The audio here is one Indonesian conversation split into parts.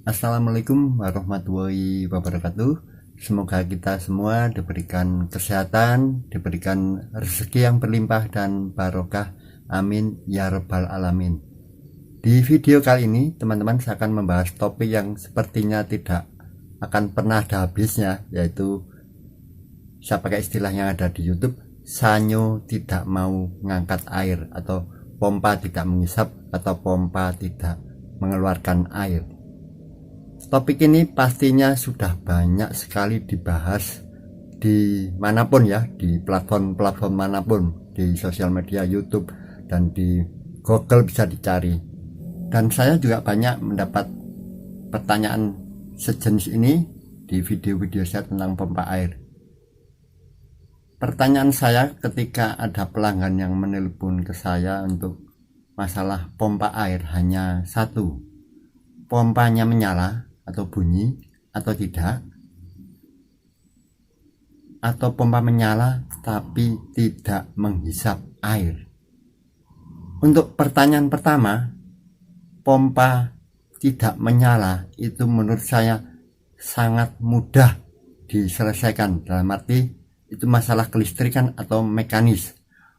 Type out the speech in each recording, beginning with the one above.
Assalamualaikum warahmatullahi wabarakatuh. Semoga kita semua diberikan kesehatan, diberikan rezeki yang berlimpah dan barokah. Amin ya rabbal alamin. Di video kali ini teman-teman saya akan membahas topik yang sepertinya tidak akan pernah ada habisnya, yaitu saya pakai istilah yang ada di YouTube, sanyo tidak mau ngangkat air, atau pompa tidak mengisap, atau pompa tidak mengeluarkan air. Topik ini pastinya sudah banyak sekali dibahas di manapun ya, di platform-platform manapun, di sosial media YouTube dan di Google bisa dicari. Dan saya juga banyak mendapat pertanyaan sejenis ini di video-video saya tentang pompa air. Pertanyaan saya ketika ada pelanggan yang menelpon ke saya untuk masalah pompa air hanya satu: pompanya menyala atau bunyi atau tidak, atau pompa menyala tapi tidak menghisap air. Untuk pertanyaan pertama, pompa tidak menyala itu menurut saya sangat mudah diselesaikan, dalam arti itu masalah kelistrikan atau mekanis.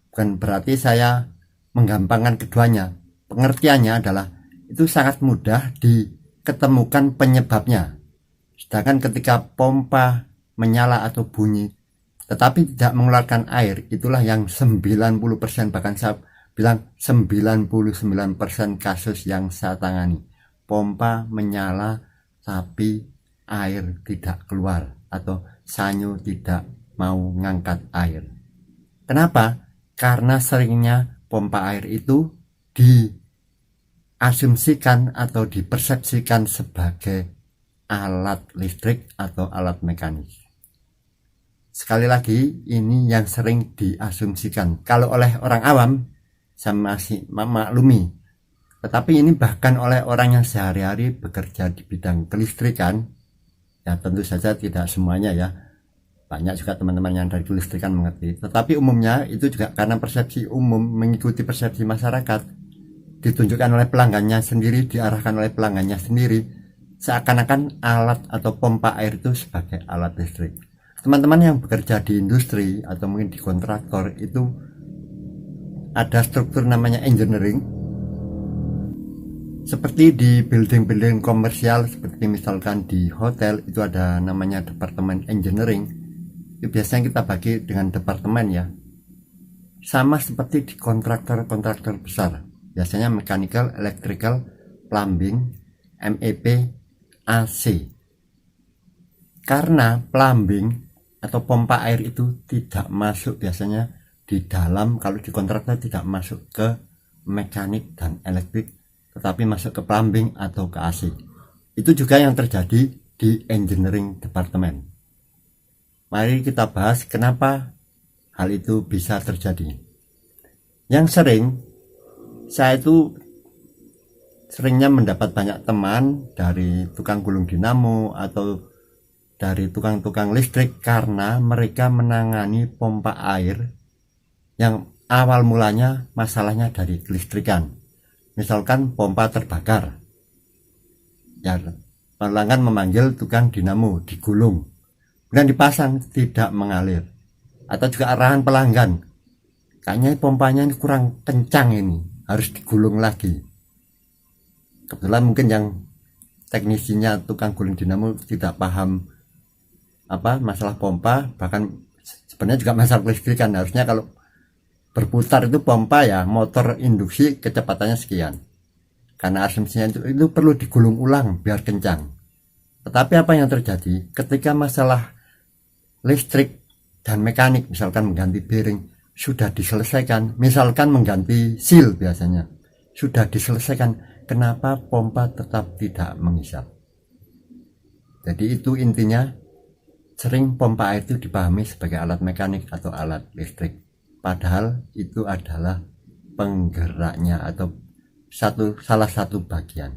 Bukan berarti saya menggampangkan keduanya. Pengertiannya adalah itu sangat mudah diketemukan penyebabnya. Sedangkan ketika pompa menyala atau bunyi tetapi tidak mengeluarkan air, itulah yang 90%, bahkan saya bilang 99% kasus yang saya tangani. Pompa menyala tapi air tidak keluar, atau sanyo tidak mau ngangkat air. Kenapa? Karena seringnya pompa air itu diasumsikan atau dipersepsikan sebagai alat listrik atau alat mekanis. Sekali lagi, ini yang sering diasumsikan. Kalau oleh orang awam, saya masih memaklumi. Tetapi ini bahkan oleh orang yang sehari-hari bekerja di bidang kelistrikan, ya tentu saja tidak semuanya ya. Banyak juga teman-teman yang dari kelistrikan mengerti. Tetapi umumnya itu juga karena persepsi umum, mengikuti persepsi masyarakat, ditunjukkan oleh pelanggannya sendiri, diarahkan oleh pelanggannya sendiri, seakan-akan alat atau pompa air itu sebagai alat listrik. Teman-teman yang bekerja di industri atau mungkin di kontraktor itu ada struktur namanya engineering. Seperti di building-building komersial, seperti misalkan di hotel itu ada namanya departemen engineering. Itu biasanya kita bagi dengan departemen ya. Sama seperti di kontraktor-kontraktor besar. Biasanya mechanical, electrical, plumbing, MEP, AC. Karena plumbing atau pompa air itu tidak masuk biasanya di dalam, kalau di kontraktor tidak masuk ke mekanik dan elektrik, tetapi masuk ke plumbing atau ke AC. Itu juga yang terjadi di engineering department. Mari kita bahas kenapa hal itu bisa terjadi. Yang saya itu seringnya mendapat banyak teman dari tukang gulung dinamo atau dari tukang-tukang listrik, karena mereka menangani pompa air yang awal mulanya masalahnya dari kelistrikan. Misalkan pompa terbakar, ya pelanggan memanggil tukang dinamo digulung, dan dipasang tidak mengalir. Atau juga arahan pelanggan, kayaknya pompanya ini kurang kencang, ini harus digulung lagi. Kebetulan mungkin yang teknisinya tukang gulung dinamo tidak paham masalah pompa, bahkan sebenarnya juga masalah kelistrikan. Harusnya kalau berputar itu pompa ya motor induksi kecepatannya sekian, karena asumsinya itu perlu digulung ulang biar kencang. Tetapi apa yang terjadi ketika masalah listrik dan mekanik, misalkan mengganti bearing, sudah diselesaikan, misalkan mengganti seal biasanya sudah diselesaikan, kenapa pompa tetap tidak menghisap? Jadi itu intinya, sering pompa air itu dipahami sebagai alat mekanik atau alat listrik, padahal itu adalah penggeraknya atau salah satu bagian.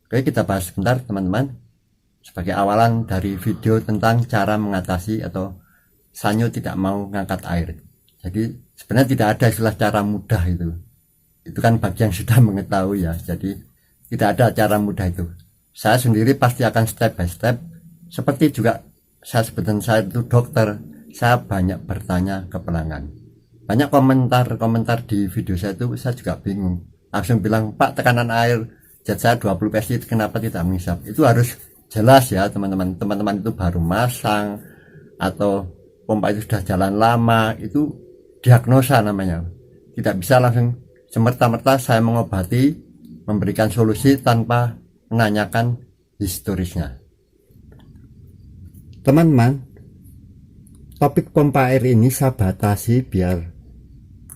Oke, kita bahas sebentar teman-teman sebagai awalan dari video tentang cara mengatasi atau sanyo tidak mau ngangkat air. Jadi sebenarnya tidak ada istilah cara mudah itu kan bagi yang sudah mengetahui ya. Jadi tidak ada cara mudah itu. saya sendiri pasti akan step by step. Seperti juga saya sebutkan, saya itu dokter, saya banyak bertanya ke pelanggan. Banyak komentar di video saya itu, saya juga bingung. Langsung bilang, Pak, tekanan air jet saya 20 psi kenapa tidak menghisap? Itu harus jelas ya teman-teman. Teman-teman itu baru masang atau pompa itu sudah jalan lama, itu diagnosa namanya. Tidak bisa langsung semerta-merta saya mengobati, memberikan solusi tanpa menanyakan historisnya. Teman-teman, topik pompa air ini saya batasi biar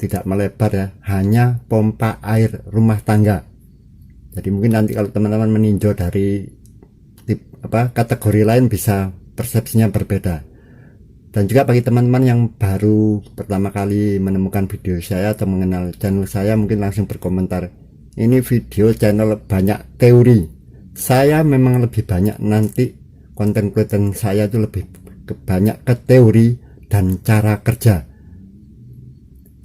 tidak melebar ya, hanya pompa air rumah tangga. Jadi mungkin nanti kalau teman-teman meninjau dari kategori lain bisa persepsinya berbeda. Dan juga bagi teman-teman yang baru pertama kali menemukan video saya atau mengenal channel saya, mungkin langsung berkomentar, ini video channel banyak teori. Saya memang lebih banyak nanti konten-konten saya itu lebih banyak ke teori dan cara kerja.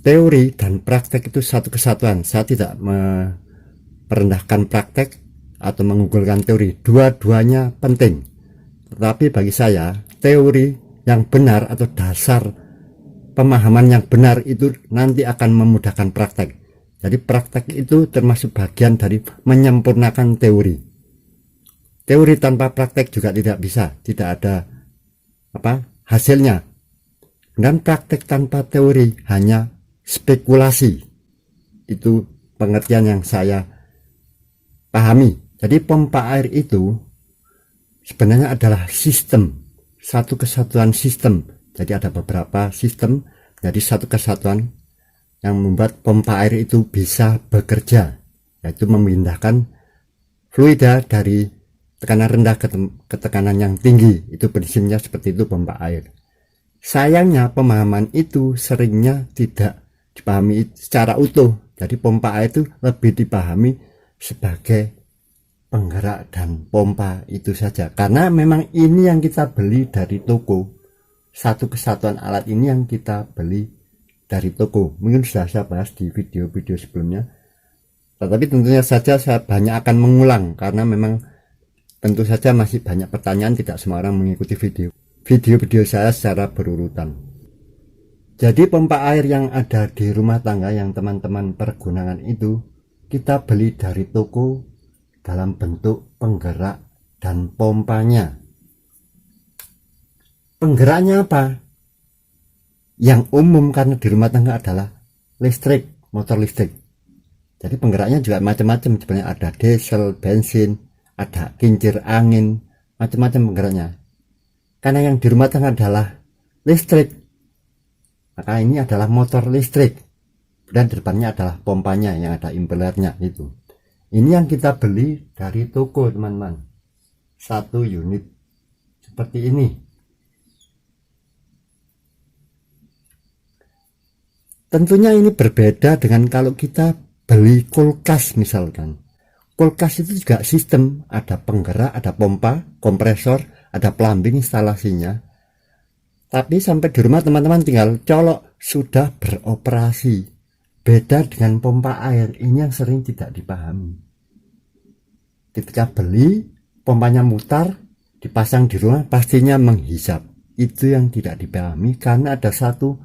Teori dan praktek itu satu kesatuan. Saya tidak merendahkan praktek atau mengunggulkan teori. Dua-duanya penting. Tetapi bagi saya, teori yang benar atau dasar pemahaman yang benar itu nanti akan memudahkan praktek. Jadi praktek itu termasuk bagian dari menyempurnakan teori. Teori tanpa praktek juga tidak bisa, tidak ada hasilnya. Dan praktek tanpa teori hanya spekulasi. Itu pengertian yang saya pahami. Jadi pompa air itu sebenarnya adalah sistem, satu kesatuan sistem. Jadi ada beberapa sistem, jadi satu kesatuan yang membuat pompa air itu bisa bekerja, yaitu memindahkan fluida dari tekanan rendah ke tekanan yang tinggi. Itu prinsipnya seperti itu pompa air. Sayangnya pemahaman itu seringnya tidak dipahami secara utuh. Jadi pompa air itu lebih dipahami sebagai penggerak dan pompa itu saja. Karena memang ini yang kita beli dari toko. Satu kesatuan alat ini yang kita beli dari toko. Mungkin sudah saya bahas di video-video sebelumnya. Tetapi tentunya saja saya banyak akan mengulang karena memang tentu saja masih banyak pertanyaan, tidak semua orang mengikuti video saya secara berurutan. Jadi pompa air yang ada di rumah tangga yang teman-teman pergunakan itu kita beli dari toko dalam bentuk penggerak dan pompanya. Penggeraknya apa? Yang umum karena di rumah tangga adalah listrik, motor listrik. Jadi penggeraknya juga macam-macam, sebenarnya ada diesel, bensin, ada kincir angin, macam-macam penggeraknya. Karena yang di rumah tangga adalah listrik, maka ini adalah motor listrik. Dan di depannya adalah pompanya yang ada impellernya itu. Ini yang kita beli dari toko teman-teman. Satu unit seperti ini. Tentunya ini berbeda dengan kalau kita beli kulkas misalkan. Kulkas itu juga sistem, ada penggerak, ada pompa, kompresor, ada plumbing instalasinya. Tapi sampai di rumah teman-teman tinggal colok, sudah beroperasi. Beda dengan pompa air, ini yang sering tidak dipahami. Ketika beli, pompanya mutar, dipasang di rumah, pastinya menghisap. Itu yang tidak dipahami karena ada satu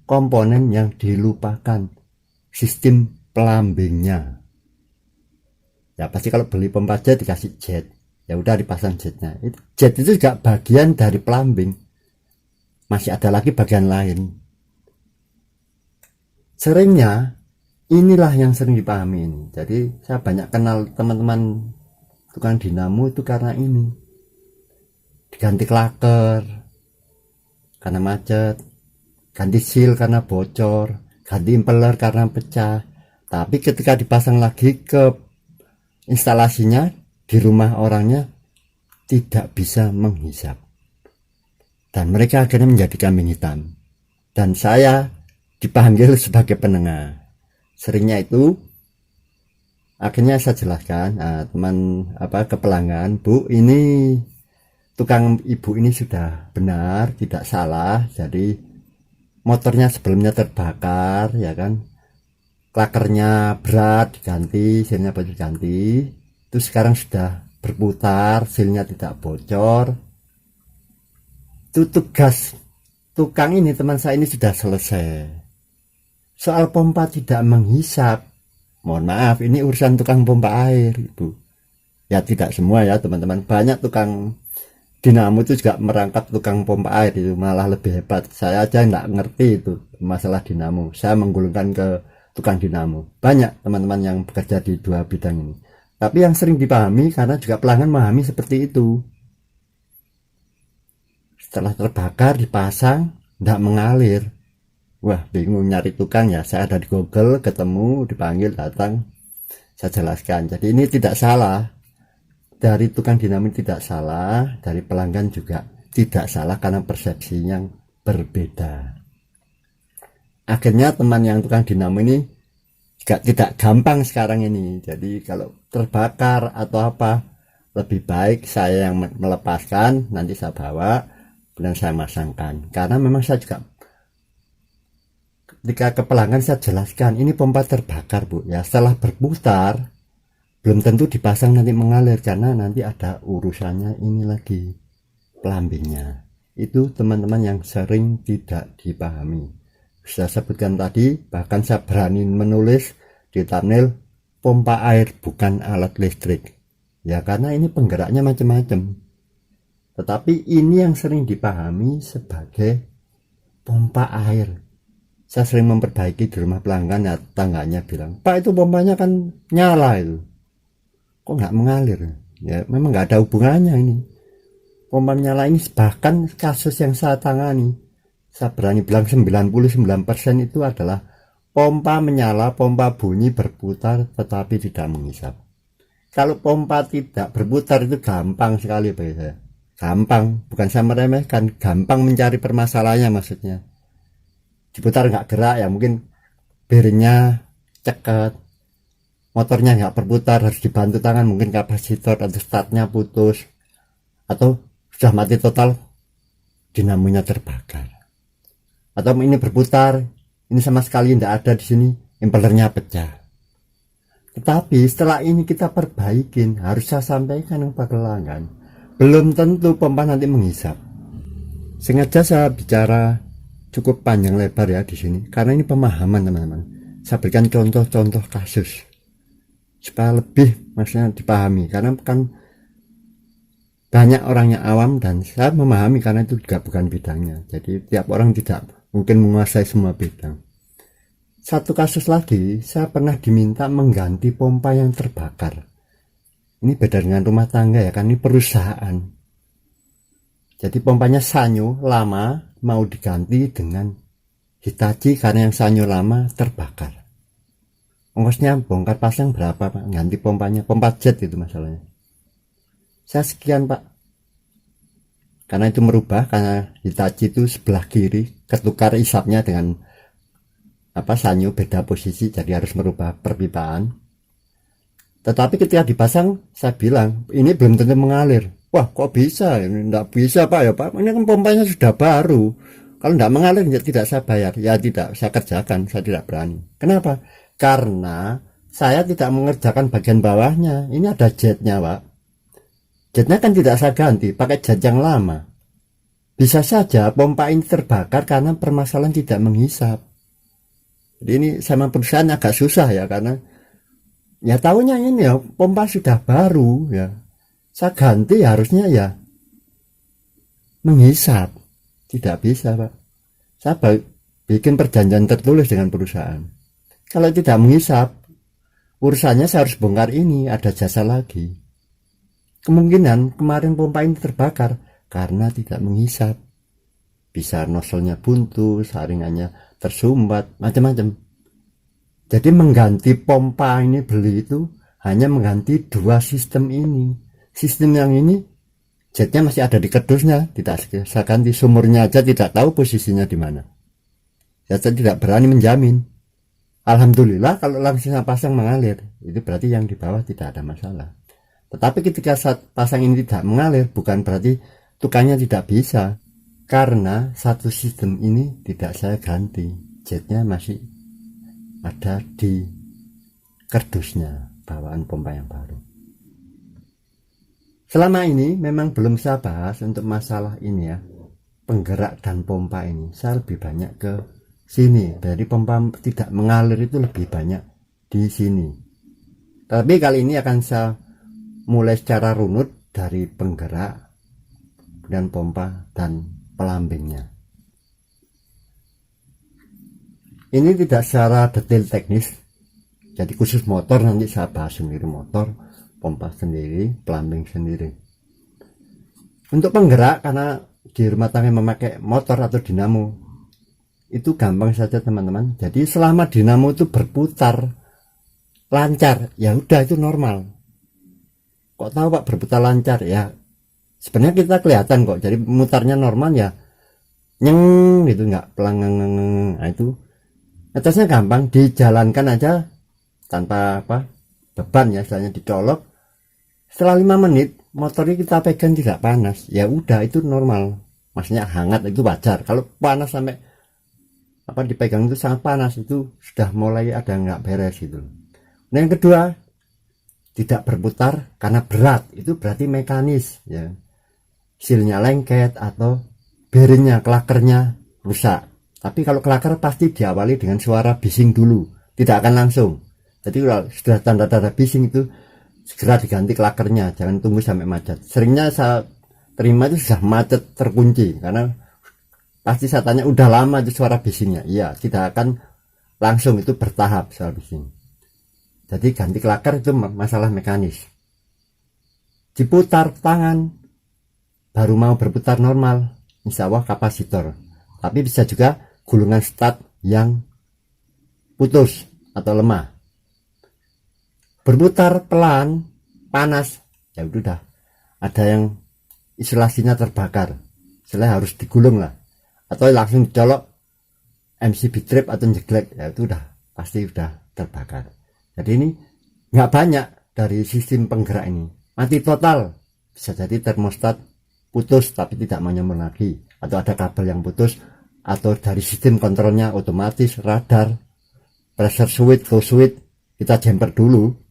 komponen yang dilupakan, sistem plumbingnya. Ya pasti kalau beli pompa jet dikasih jet, ya udah dipasang jetnya. Jet itu juga bagian dari plumbing. Masih ada lagi bagian lain. Seringnya inilah yang sering dipahami ini. Jadi saya banyak kenal teman-teman tukang dinamo itu karena ini. Diganti klaker karena macet, ganti seal karena bocor, ganti impeller karena pecah. Tapi ketika dipasang lagi ke instalasinya di rumah orangnya tidak bisa menghisap, dan mereka akhirnya menjadi kambing hitam. Dan saya dipanggil sebagai penengah. Seringnya itu akhirnya saya jelaskan, ke pelanggan, Bu, ini tukang ibu ini sudah benar, tidak salah. Jadi motornya sebelumnya terbakar, ya kan, klakernya berat diganti, sealnya diganti, itu sekarang sudah berputar, sealnya tidak bocor. Itu tugas tukang ini, teman saya ini sudah selesai. Soal pompa tidak menghisap, mohon maaf, ini urusan tukang pompa air, Ibu. Ya tidak semua ya teman-teman, banyak tukang dinamo itu juga merangkap tukang pompa air, itu malah lebih hebat. Saya aja nggak ngerti itu masalah dinamo, saya menggulungkan ke tukang dinamo. Banyak teman-teman yang bekerja di dua bidang ini, tapi yang sering dipahami karena juga pelanggan memahami seperti itu. Setelah terbakar dipasang nggak mengalir, wah bingung nyari tukang ya. Saya ada di Google, ketemu, dipanggil, datang, saya jelaskan. Jadi ini tidak salah, dari tukang dinamo tidak salah, dari pelanggan juga tidak salah karena persepsi yang berbeda. Akhirnya teman yang tukang dinamo ini juga tidak gampang sekarang ini. Jadi kalau terbakar atau apa, lebih baik saya yang melepaskan, nanti saya bawa dan saya masangkan. Karena memang saya juga ketika ke pelanggan saya jelaskan, ini pompa terbakar Bu ya, setelah berputar belum tentu dipasang nanti mengalir, karena nanti ada urusannya ini lagi, plumbingnya. Itu teman-teman yang sering tidak dipahami. Saya sebutkan tadi, bahkan saya berani menulis di thumbnail, pompa air bukan alat listrik ya, karena ini penggeraknya macam-macam. Tetapi ini yang sering dipahami sebagai pompa air. Saya sering memperbaiki di rumah pelanggan ya, tangganya bilang, Pak itu pompanya kan nyala itu, kok nggak mengalir ya. Memang nggak ada hubungannya ini, pompa nyala ini. Bahkan kasus yang saya tangani, saya berani bilang 99% itu adalah pompa menyala, pompa bunyi berputar tetapi tidak menghisap. Kalau pompa tidak berputar itu gampang sekali bagi saya, gampang, bukan saya meremehkan, gampang mencari permasalahannya. Maksudnya diputar nggak gerak ya, mungkin bearingnya cekat, motornya nggak berputar, harus dibantu tangan, mungkin kapasitor atau startnya putus, atau sudah mati total, dinamonya terbakar, atau ini berputar, ini sama sekali tidak ada di sini, impellernya pecah. Tetapi setelah ini kita perbaikin, harus saya sampaikan kepada pelanggan, belum tentu pompa nanti menghisap. Sengaja saya bicara cukup panjang lebar ya di sini, karena ini pemahaman teman-teman. Saya berikan contoh-contoh kasus supaya lebih maksudnya dipahami, karena kan banyak orangnya awam dan saya memahami karena itu juga bukan bidangnya. Jadi tiap orang tidak mungkin menguasai semua bidang. Satu kasus lagi, saya pernah diminta mengganti pompa yang terbakar. Ini beda dengan rumah tangga ya kan, ini perusahaan. Jadi pompanya sanyo lama, mau diganti dengan Hitachi karena yang sanyo lama terbakar. Ongkosnya bongkar pasang berapa Pak? Ganti pompanya, pompa jet itu masalahnya. Saya sekian Pak. Karena itu merubah, karena Hitachi itu sebelah kiri, ketukar isapnya dengan sanyo beda posisi, jadi harus merubah perpipaan. Tetapi ketika dipasang, saya bilang ini belum tentu mengalir. Wah kok bisa? Ini enggak bisa Pak ya Pak. Ini kan pompanya sudah baru. Kalau enggak mengalir ya tidak saya bayar. Ya tidak saya kerjakan, saya tidak berani. Kenapa? Karena saya tidak mengerjakan bagian bawahnya. Ini ada jetnya Pak. Jetnya kan tidak saya ganti, pakai jet yang lama. Bisa saja pompa ini terbakar karena permasalahan tidak menghisap. Jadi ini sama perusahaan agak susah ya, karena ya tahunya ini ya pompa sudah baru ya, saya ganti harusnya ya menghisap. Tidak bisa Pak. Saya bikin perjanjian tertulis dengan perusahaan, kalau tidak menghisap urusannya saya harus bongkar ini, ada jasa lagi. Kemungkinan kemarin pompa ini terbakar karena tidak menghisap, bisa noselnya buntu, saringannya tersumbat, macam-macam. Jadi mengganti pompa ini beli itu hanya mengganti dua sistem ini. Sistem yang ini jetnya masih ada di kardusnya, tidak saya ganti. Sumurnya aja tidak tahu posisinya di mana. Ya, saya tidak berani menjamin. Alhamdulillah kalau langsung saya pasang mengalir, itu berarti yang di bawah tidak ada masalah. Tetapi ketika saat pasang ini tidak mengalir, bukan berarti tukangnya tidak bisa, karena satu sistem ini tidak saya ganti, jetnya masih ada di kardusnya bawaan pompa yang baru. Selama ini memang belum saya bahas untuk masalah ini ya, penggerak dan pompa ini. Saya lebih banyak ke sini, dari pompa tidak mengalir itu lebih banyak di sini. Tapi kali ini akan saya mulai secara runut dari penggerak dan pompa dan pelambingnya. Ini tidak secara detail teknis, jadi khusus motor nanti saya bahas sendiri, motor, pompa sendiri, pelambing sendiri. Untuk penggerak, karena di rumah tangga memakai motor atau dinamo, itu gampang saja teman-teman. Jadi selama dinamo itu berputar lancar, ya udah itu normal. Kok tahu Pak berputar lancar? Ya sebenarnya kita kelihatan kok, jadi mutarnya normal ya, nyeng gitu, nggak pelangang. Nah itu atasnya gampang, dijalankan aja tanpa beban ya, istilahnya dicolok. Setelah 5 menit motornya kita pegang tidak panas, ya udah itu normal, maksudnya hangat, itu wajar. Kalau panas sampai dipegang itu sangat panas, itu sudah mulai ada nggak beres gitu. Nah yang kedua, tidak berputar karena berat, itu berarti mekanis ya, silnya lengket atau bearingnya, klakernya rusak. Tapi kalau klaker pasti diawali dengan suara bising dulu, tidak akan langsung. Jadi kalau sudah tanda-tanda bising itu segera diganti klakernya, jangan tunggu sampai macet. Seringnya saya terima itu sudah macet terkunci, karena pasti saya tanya udah lama itu suara bisingnya. Iya, tidak akan langsung, itu bertahap suara bising. Jadi ganti klaker itu masalah mekanis. Diputar tangan baru mau berputar normal, insya Allah kapasitor. Tapi bisa juga gulungan start yang putus atau lemah. Berputar pelan, panas, ya udah ada yang isolasinya terbakar, setelah harus digulung lah, atau langsung dicolok MCB trip atau jeglek, ya itu udah pasti udah terbakar. Jadi ini nggak banyak dari sistem penggerak ini, mati total. Bisa jadi termostat putus tapi tidak mau nyambung lagi, atau ada kabel yang putus, atau dari sistem kontrolnya otomatis, radar, pressure switch, flow switch kita jumper dulu.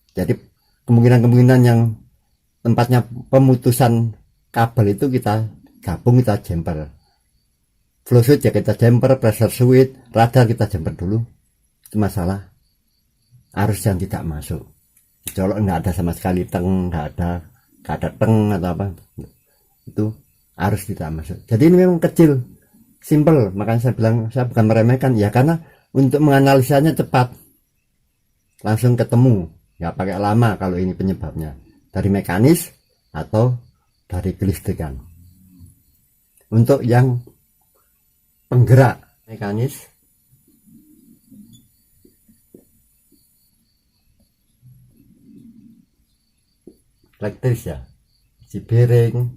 Jadi kemungkinan yang tempatnya pemutusan kabel itu kita gabung, kita jumper. Flow switch ya kita jumper, pressure switch, radar kita jumper dulu. Itu masalah arus yang tidak masuk. Colok nggak ada sama sekali, teng nggak ada teng atau apa, itu arus tidak masuk. Jadi ini memang kecil, simple, makanya saya bilang saya bukan meremehkan ya, karena untuk menganalisanya cepat, langsung ketemu, nggak pakai lama kalau ini penyebabnya dari mekanis atau dari kelistrikan. Untuk yang penggerak mekanis, elektris ya, si bearing,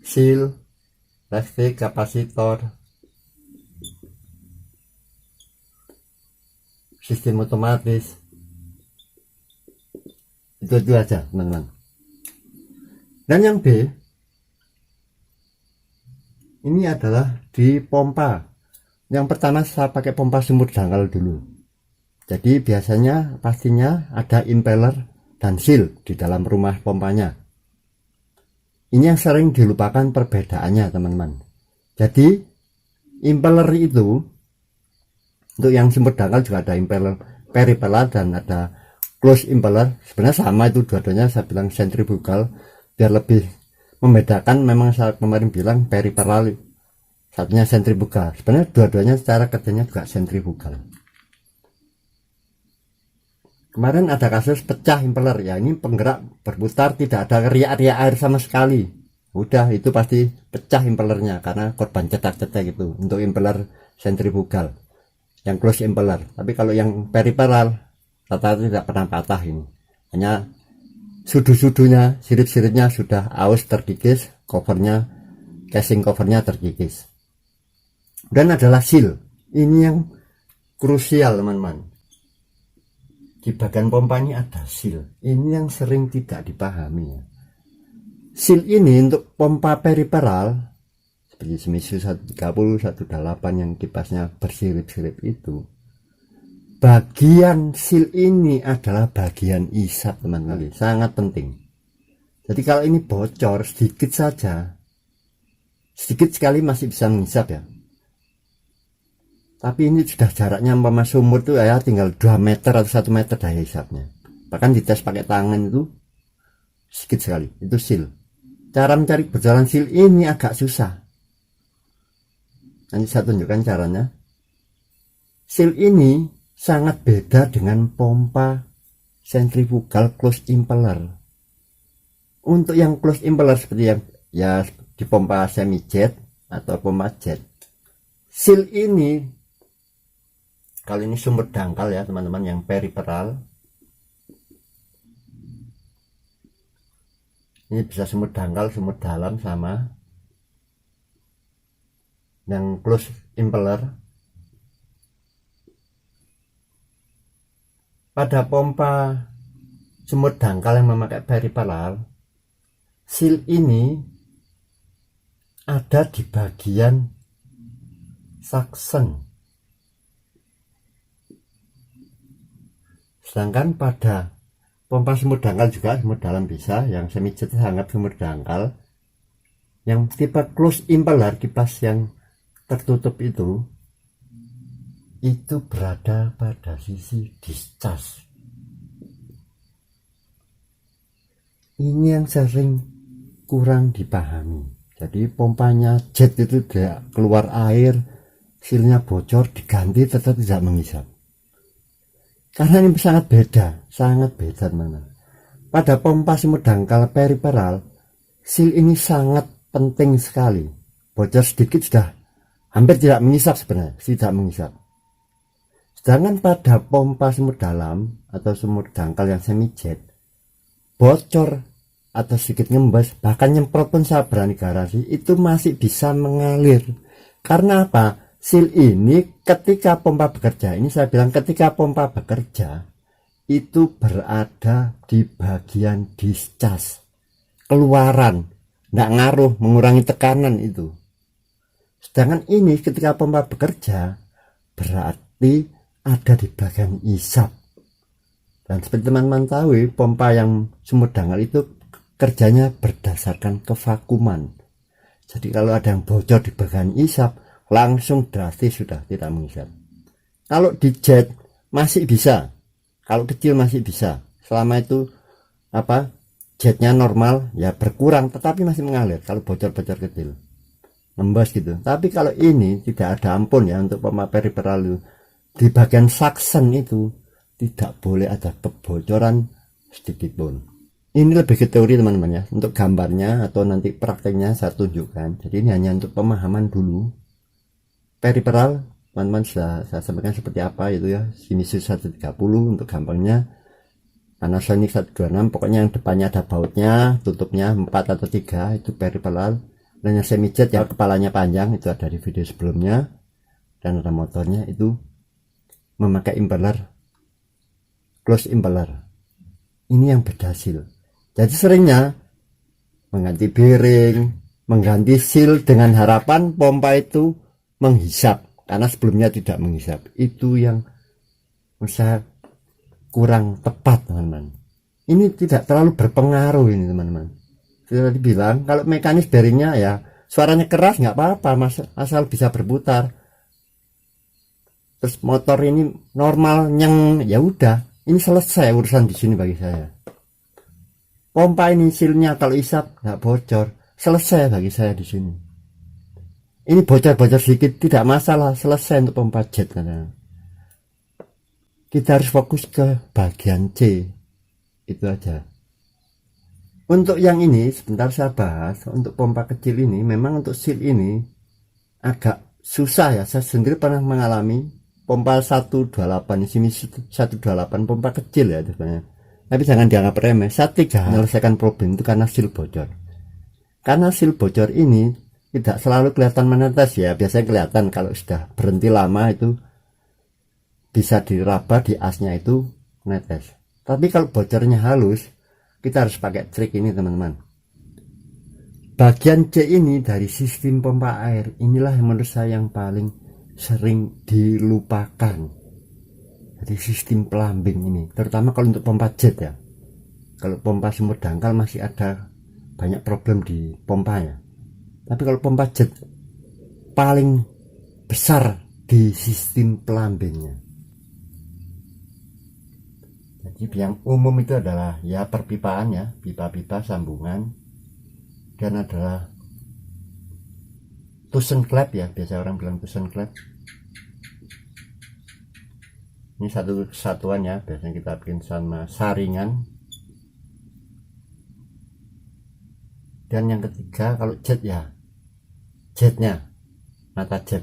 seal, listrik, kapasitor, sistem otomatis, itu aja teman-teman. Dan yang B ini adalah di pompa. Yang pertama saya pakai pompa sumur dangkal dulu. Jadi biasanya pastinya ada impeller dan seal di dalam rumah pompanya. Ini yang sering dilupakan perbedaannya teman-teman. Jadi impeller itu untuk yang sumur dangkal juga ada impeller peripeller dan ada close impeller. Sebenarnya sama itu dua-duanya, saya bilang sentrifugal biar lebih membedakan. Memang saya kemarin bilang peripeller, satunya sentrifugal. Sebenarnya dua-duanya secara kerjanya juga sentrifugal. Kemarin ada kasus pecah impeller ya, ini penggerak berputar tidak ada riak-riak air sama sekali, udah itu pasti pecah impellernya karena korban cetak-cetak gitu. Untuk impeller sentrifugal yang close impeller. Tapi kalau yang periperal rata-rata tidak pernah patah, ini hanya sudu-sudunya, sirip-siripnya sudah aus terkikis, covernya, casing covernya terkikis. Dan adalah seal, ini yang krusial teman-teman. Di bagian pompa ini ada seal, ini yang sering tidak dipahami ya. Seal ini untuk pompa periperal seperti Shimizu 130, 128 yang kipasnya bersirip-sirip itu bagian seal ini adalah bagian isap teman-teman, sangat penting. Jadi kalau ini bocor sedikit saja, sedikit sekali masih bisa mengisap ya, tapi ini sudah jaraknya umpama sumur tuh ya tinggal 2 meter atau 1 meter daya isapnya. Bahkan dites pakai tangan itu sedikit sekali, itu seal. Cara mencari berjalan seal ini agak susah, nanti saya tunjukkan caranya. Seal ini sangat beda dengan pompa centrifugal closed impeller. Untuk yang closed impeller seperti yang ya di pompa semi jet atau pompa jet, seal ini, kalau ini sumber dangkal ya teman-teman, yang periferal, ini bisa sumber dangkal, sumber dalam, sama yang closed impeller. Pada pompa sumur dangkal yang memakai periferal, seal ini ada di bagian suction. Sedangkan pada pompa sumur dangkal juga, sumur dalam bisa, yang semi jet sangat sumur dangkal. Yang tipe closed impeller, kipas yang tertutup itu berada pada sisi discharge. Ini yang sering kurang dipahami. Jadi pompanya jet itu tidak keluar air, sealnya bocor, diganti tetap tidak mengisap. Karena ini sangat beda teman-teman. Pada pompa sumur dangkal periferal, seal ini sangat penting sekali. Bocor sedikit sudah hampir tidak mengisap, sebenarnya tidak mengisap. Sedangkan pada pompa sumur dalam atau sumur dangkal yang semi jet, bocor atau sedikit ngembas, bahkan nyemprot pun saya berani garansi itu masih bisa mengalir. Karena apa? Seal ini ketika pompa bekerja, ini saya bilang ketika pompa bekerja itu berada di bagian discharge, keluaran, nggak ngaruh, mengurangi tekanan itu. Sedangkan ini ketika pompa bekerja berarti ada di bagian isap. Dan seperti teman-teman tahu, pompa yang sumur dangkal itu kerjanya berdasarkan kevakuman. Jadi kalau ada yang bocor di bagian isap, langsung drastis sudah tidak mengisap. Kalau di jet masih bisa, kalau kecil masih bisa, selama itu jetnya normal ya, berkurang tetapi masih mengalir. Kalau bocor-bocor kecil ngembas gitu. Tapi kalau ini tidak ada ampun ya, untuk pompa periferal di bagian suction itu tidak boleh ada kebocoran sedikit pun. Ini lebih ke teori teman-teman ya. Untuk gambarnya atau nanti prakteknya saya tunjukkan. Jadi ini hanya untuk pemahaman dulu. Periferal teman-teman sudah saya sampaikan seperti apa itu ya. Sinisius 130 untuk gampangnya. Panasonic 126, pokoknya yang depannya ada bautnya, tutupnya 4 atau 3 itu periferal. Dan yang semi jet yang kepalanya panjang itu ada di video sebelumnya. Dan ada motornya itu memakai impeller, close impeller. Ini yang berhasil. Jadi seringnya mengganti bearing, mengganti seal dengan harapan pompa itu menghisap, karena sebelumnya tidak menghisap. Itu yang saya kurang tepat teman-teman. Ini tidak terlalu berpengaruh ini teman-teman. Sudah dibilang kalau mekanis bearingnya ya suaranya keras nggak apa-apa, asal bisa berputar. Terus motor ini normal nyeng, ya udah, ini selesai urusan di sini bagi saya. Pompa ini sealnya kalau isap nggak bocor, selesai bagi saya di sini. Ini bocor-bocor sedikit tidak masalah, selesai untuk pompa jet katanya. Kita harus fokus ke bagian C, itu aja. Untuk yang ini sebentar saya bahas. Untuk pompa kecil ini memang untuk seal ini agak susah ya. Saya sendiri pernah mengalami pompa 128 di sini, 128 pompa kecil ya sebenarnya. Tapi jangan dianggap remeh. Saya menyelesaikan problem itu karena seal bocor. Karena seal bocor ini tidak selalu kelihatan menetes ya. Biasanya kelihatan kalau sudah berhenti lama itu bisa diraba di asnya itu menetes. Tapi kalau bocornya halus, kita harus pakai trik ini teman-teman. Bagian C ini dari sistem pompa air, inilah yang menurut saya yang paling sering dilupakan. Jadi sistem plumbing ini, terutama kalau untuk pompa jet ya. Kalau pompa sumur dangkal masih ada banyak problem di pompa ya. Tapi kalau pompa jet paling besar di sistem plumbingnya. Jadi yang umum itu adalah ya perpipaan ya, pipa-pipa sambungan, dan adalah tusen klep ya, biasa orang bilang tusen klep. Ini satu kesatuan ya, biasanya kita bikin sama saringan. Dan yang ketiga kalau jet ya, jetnya, mata jet.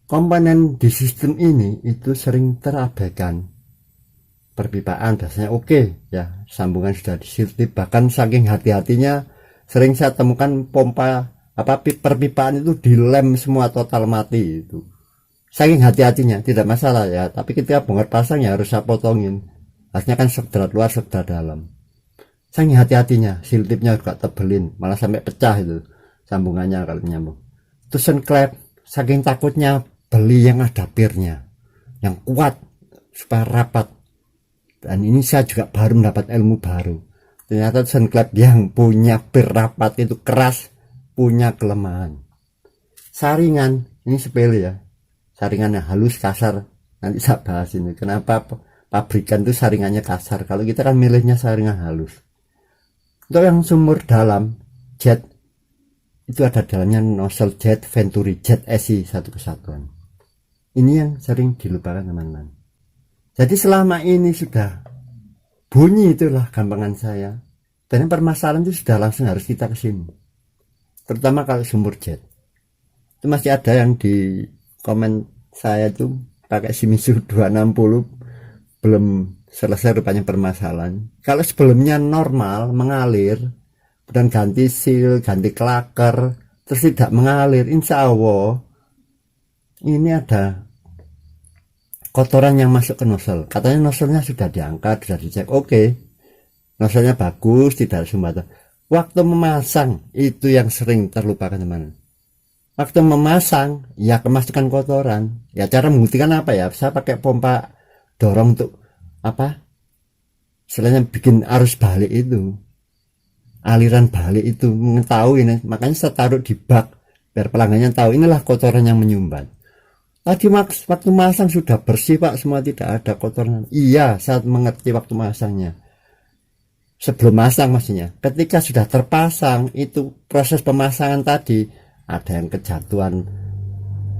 Komponen di sistem ini itu sering terabaikan. Perpipaan biasanya oke ya, sambungan sudah disiltip, bahkan saking hati-hatinya sering saya temukan pompa perpipaan itu dilem semua total mati itu. Saking hati-hatinya tidak masalah ya, tapi ketika bongkar pasang ya harus saya potongin. Harusnya kan sebelah luar sebelah dalam. Saking hati-hatinya, siltipnya juga tebelin, malah sampai pecah itu sambungannya kalau nyambung. Tusen klep, saking takutnya beli yang ada pirnya, yang kuat supaya rapat. Dan ini saya juga baru mendapat ilmu baru. Ternyata tusen klep yang punya pir rapat itu keras, punya kelemahan. Saringan ini sepele ya. Saringannya halus kasar, nanti saya bahas ini kenapa pabrikan itu saringannya kasar, kalau kita kan milihnya saringan halus. Untuk yang sumur dalam jet itu ada dalamnya nozzle jet Venturi jet SI satu kesatuan. Ini yang sering dilupakan teman-teman. Jadi selama ini sudah bunyi, itulah gampangan saya, dan permasalahan itu sudah langsung harus kita kesini, terutama kalau sumur jet. Itu masih ada yang di komen saya tuh pakai Shimizu 260 belum selesai rupanya permasalahan. Kalau sebelumnya normal mengalir dan ganti seal, ganti klaker, terus tidak mengalir, insya Allah ini ada kotoran yang masuk ke nozzle. Katanya nozzle-nya sudah diangkat, sudah dicek, oke, nozzle-nya bagus, tidak ada sumbatan. Waktu memasang itu yang sering terlupakan teman. Waktu memasang ya kemasukan kotoran. Ya cara membuktikan apa ya, saya pakai pompa dorong untuk istilahnya bikin arus balik itu, aliran balik itu, mengetahui ini. Makanya saya taruh di bak biar pelanggannya tahu inilah kotoran yang menyumbat. Tadi waktu masang sudah bersih pak, semua tidak ada kotoran. Iya, saat mengerti waktu masangnya. Sebelum masang maksudnya, ketika sudah terpasang itu proses pemasangan tadi ada yang kejatuhan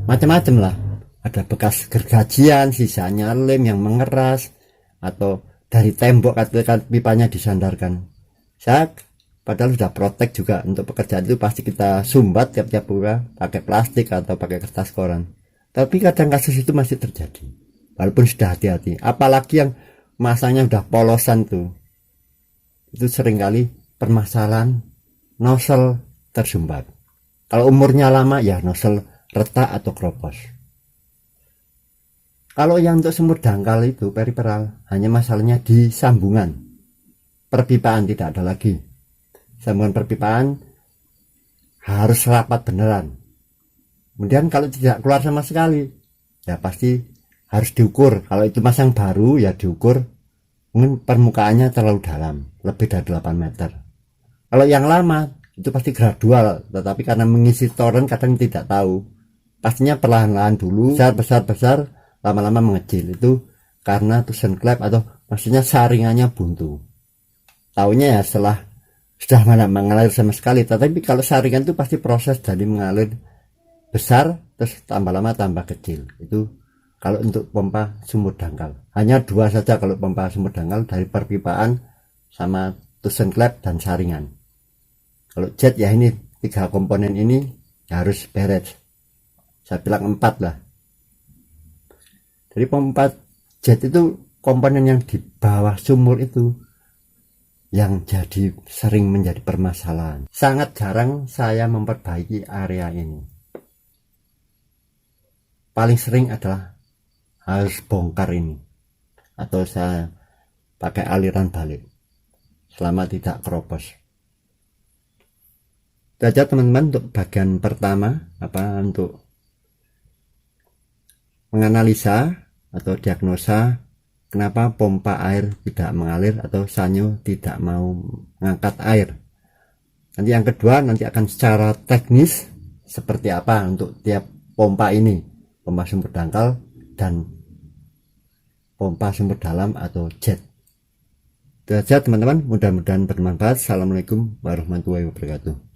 macam-macam lah, ada bekas gergajian, sisanya lem yang mengeras, atau dari tembok ketika pipanya disandarkan. Saya padahal sudah protek juga, untuk pekerjaan itu pasti kita sumbat tiap-tiap buka pakai plastik atau pakai kertas koran, tapi kadang kasus itu masih terjadi walaupun sudah hati-hati. Apalagi yang masanya udah polosan tuh, itu seringkali permasalahan nozzle tersumbat. Kalau umurnya lama ya nozzle retak atau kropos. Kalau yang untuk sumur dangkal itu periferal, hanya masalahnya di sambungan perpipaan, tidak ada lagi. Sambungan perpipaan harus rapat beneran. Kemudian kalau tidak keluar sama sekali, ya pasti harus diukur. Kalau itu masang baru ya diukur, mungkin permukaannya terlalu dalam, lebih dari 8 meter. Kalau yang lama itu pasti gradual, tetapi karena mengisi toren kadang tidak tahu, pastinya perlahan-lahan dulu, besar, lama-lama mengecil. Itu karena tusen klep atau maksudnya saringannya buntu. Taunya ya setelah sudah mana mengalir sama sekali. Tetapi kalau saringan itu pasti proses dari mengalir besar terus tambah lama tambah kecil. Itu kalau untuk pompa sumur dangkal hanya dua saja. Kalau pompa sumur dangkal dari perpipaan sama tusen klep dan saringan. Kalau jet ya ini 3 komponen ini ya harus beres. Saya bilang 4 lah. Jadi pompa jet itu komponen yang di bawah sumur itu yang jadi sering menjadi permasalahan. Sangat jarang saya memperbaiki area ini. Paling sering adalah harus bongkar ini, atau saya pakai aliran balik selama tidak keropos. Itu aja teman-teman untuk bagian pertama, untuk menganalisa atau diagnosa kenapa pompa air tidak mengalir atau sanyo tidak mau mengangkat air. Nanti yang kedua nanti akan secara teknis seperti apa untuk tiap pompa ini, pompa sumber dangkal dan pompa sumber dalam atau jet. Itu saja teman-teman, mudah-mudahan bermanfaat. Assalamualaikum warahmatullahi wabarakatuh.